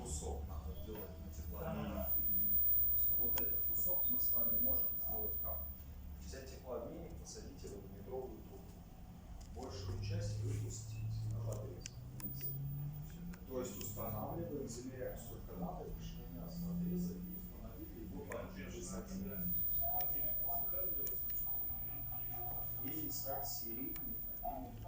кусок надо делать на теплообменнике. Просто вот этот кусок мы с вами можем сделать как? Взять теплообменник, посадить его в метровую трубу. Большую часть выпустить на подрез вниз. То есть устанавливаем, замеряем сколько надо, по ширине отреза и установили его по нужной высоте. И искать серийный один.